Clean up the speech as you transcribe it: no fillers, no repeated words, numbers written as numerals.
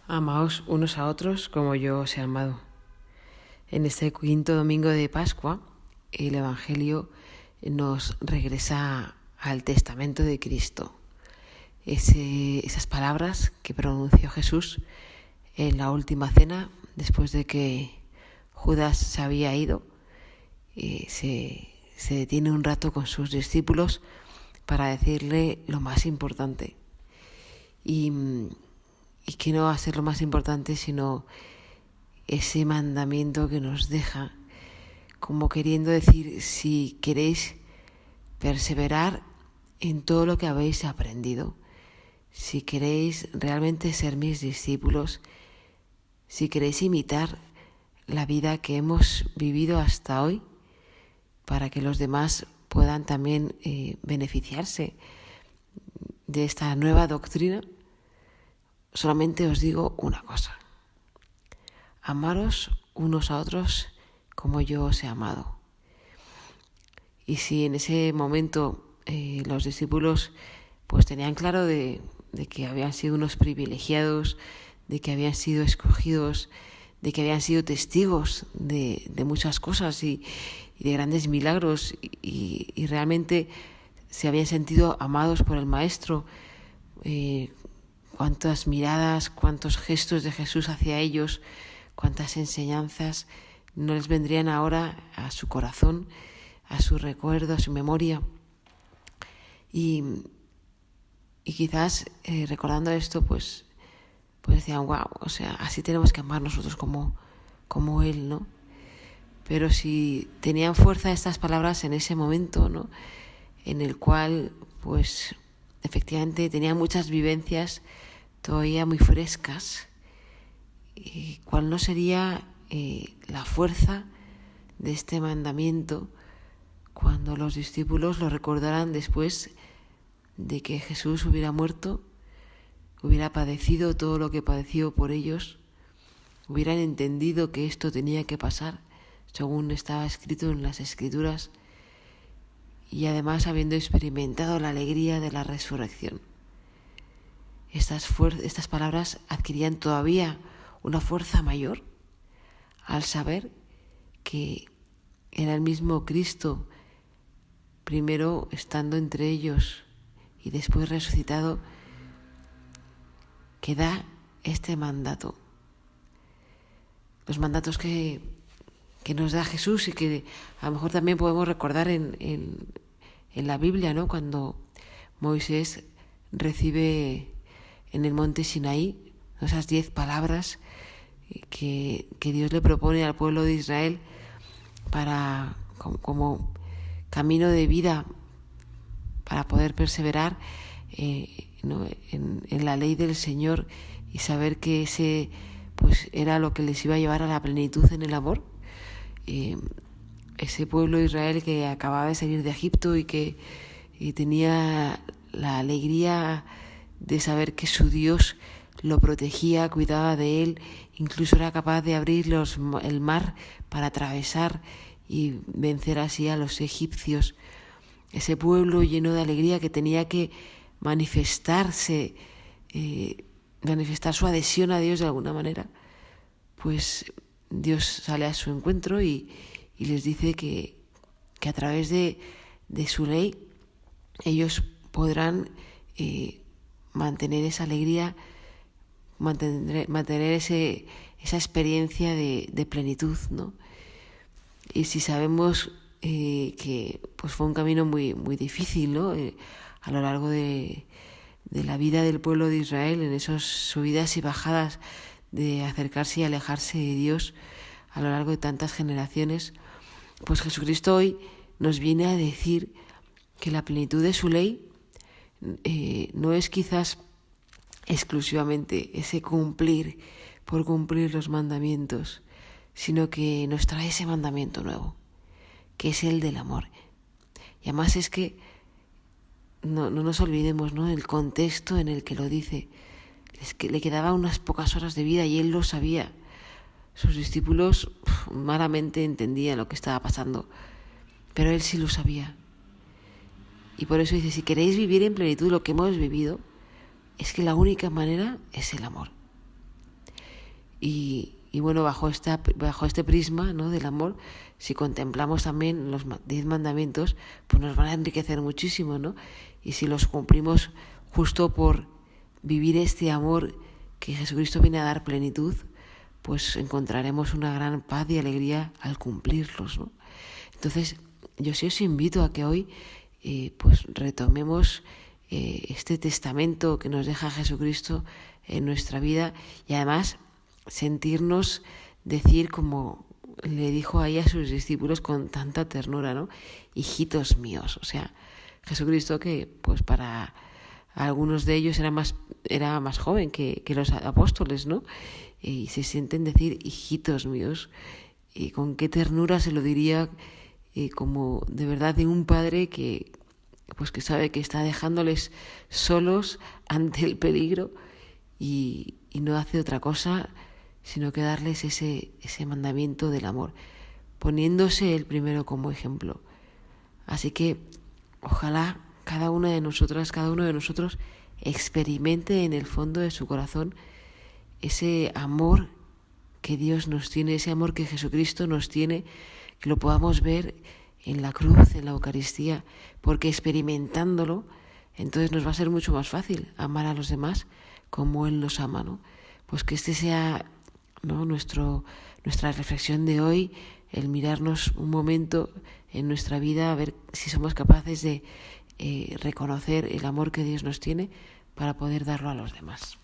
Amaos unos a otros como yo os he amado. En este quinto domingo de Pascua, el Evangelio nos regresa al testamento de Cristo. Esas palabras que pronunció Jesús en la última cena, después de que Judas se había ido, se detiene un rato con sus discípulos para decirle lo más importante. Y que no va a ser lo más importante, sino ese mandamiento que nos deja, como queriendo decir: si queréis perseverar en todo lo que habéis aprendido, si queréis realmente ser mis discípulos, si queréis imitar la vida que hemos vivido hasta hoy, para que los demás puedan también beneficiarse de esta nueva doctrina, solamente os digo una cosa: amaros unos a otros como yo os he amado. Y si en ese momento los discípulos pues tenían claro de que habían sido unos privilegiados, de que habían sido escogidos, de que habían sido testigos de muchas cosas y de grandes milagros, y realmente se habían sentido amados por el Maestro, cuántas miradas, cuántos gestos de Jesús hacia ellos, cuántas enseñanzas no les vendrían ahora a su corazón, a su recuerdo, a su memoria. Y quizás recordando esto, pues decían: wow, o sea, así tenemos que amar nosotros como Él, ¿no? Pero si tenían fuerza estas palabras en ese momento, ¿no?, en el cual pues efectivamente tenían muchas vivencias todavía muy frescas, ¿cuál no sería la fuerza de este mandamiento cuando los discípulos lo recordaran después de que Jesús hubiera muerto, hubiera padecido todo lo que padeció por ellos, hubieran entendido que esto tenía que pasar según estaba escrito en las Escrituras, y además habiendo experimentado la alegría de la resurrección? Estas palabras adquirían todavía una fuerza mayor al saber que era el mismo Cristo, primero estando entre ellos y después resucitado, que da este mandato. Los mandatos que nos da Jesús y que a lo mejor también podemos recordar en la Biblia, ¿no?, cuando Moisés recibe en el monte Sinaí esas 10 palabras que Dios le propone al pueblo de Israel para como camino de vida, para poder perseverar en la ley del Señor y saber que ese pues era lo que les iba a llevar a la plenitud en el amor. Ese pueblo de Israel que acababa de salir de Egipto y que tenía la alegría de saber que su Dios lo protegía, cuidaba de él, incluso era capaz de abrir el mar para atravesar y vencer así a los egipcios. Ese pueblo lleno de alegría que tenía que manifestar su adhesión a Dios de alguna manera, pues Dios sale a su encuentro y les dice que a través de su ley ellos podrán mantener esa alegría, mantener esa experiencia de plenitud, ¿no? Y si sabemos que pues fue un camino muy, muy difícil, ¿no?, a lo largo de la vida del pueblo de Israel, en esas subidas y bajadas de acercarse y alejarse de Dios a lo largo de tantas generaciones, pues Jesucristo hoy nos viene a decir que la plenitud de su ley no es quizás exclusivamente ese cumplir por cumplir los mandamientos, sino que nos trae ese mandamiento nuevo, que es el del amor. Y además es que no nos olvidemos, ¿no?, del contexto en el que lo dice. Es que le quedaban unas pocas horas de vida y él lo sabía. Sus discípulos malamente entendían lo que estaba pasando, pero él sí lo sabía. Y por eso dice: si queréis vivir en plenitud lo que hemos vivido, es que la única manera es el amor. Y bueno, bajo este prisma, ¿no?, del amor, si contemplamos también los 10 mandamientos, pues nos van a enriquecer muchísimo, ¿no? Y si los cumplimos justo por vivir este amor que Jesucristo viene a dar plenitud, pues encontraremos una gran paz y alegría al cumplirlos, ¿no? Entonces, yo sí os invito a que hoy pues retomemos este testamento que nos deja Jesucristo en nuestra vida, y además sentirnos decir, como le dijo ahí a sus discípulos con tanta ternura, ¿no? Hijitos míos. O sea, Jesucristo, que pues para algunos de ellos era más joven que los apóstoles, ¿no? Y se sienten decir hijitos míos. Y con qué ternura se lo diría, como de verdad de un padre que sabe que está dejándoles solos ante el peligro, y no hace otra cosa sino que darles ese mandamiento del amor, poniéndose él primero como ejemplo. Así que ojalá cada uno de nosotros experimente en el fondo de su corazón ese amor que Dios nos tiene, ese amor que Jesucristo nos tiene, que lo podamos ver en la cruz, en la Eucaristía, porque experimentándolo, entonces nos va a ser mucho más fácil amar a los demás como Él nos ama, ¿no? Pues que este sea, ¿no?, nuestra reflexión de hoy, el mirarnos un momento en nuestra vida, a ver si somos capaces de reconocer el amor que Dios nos tiene para poder darlo a los demás.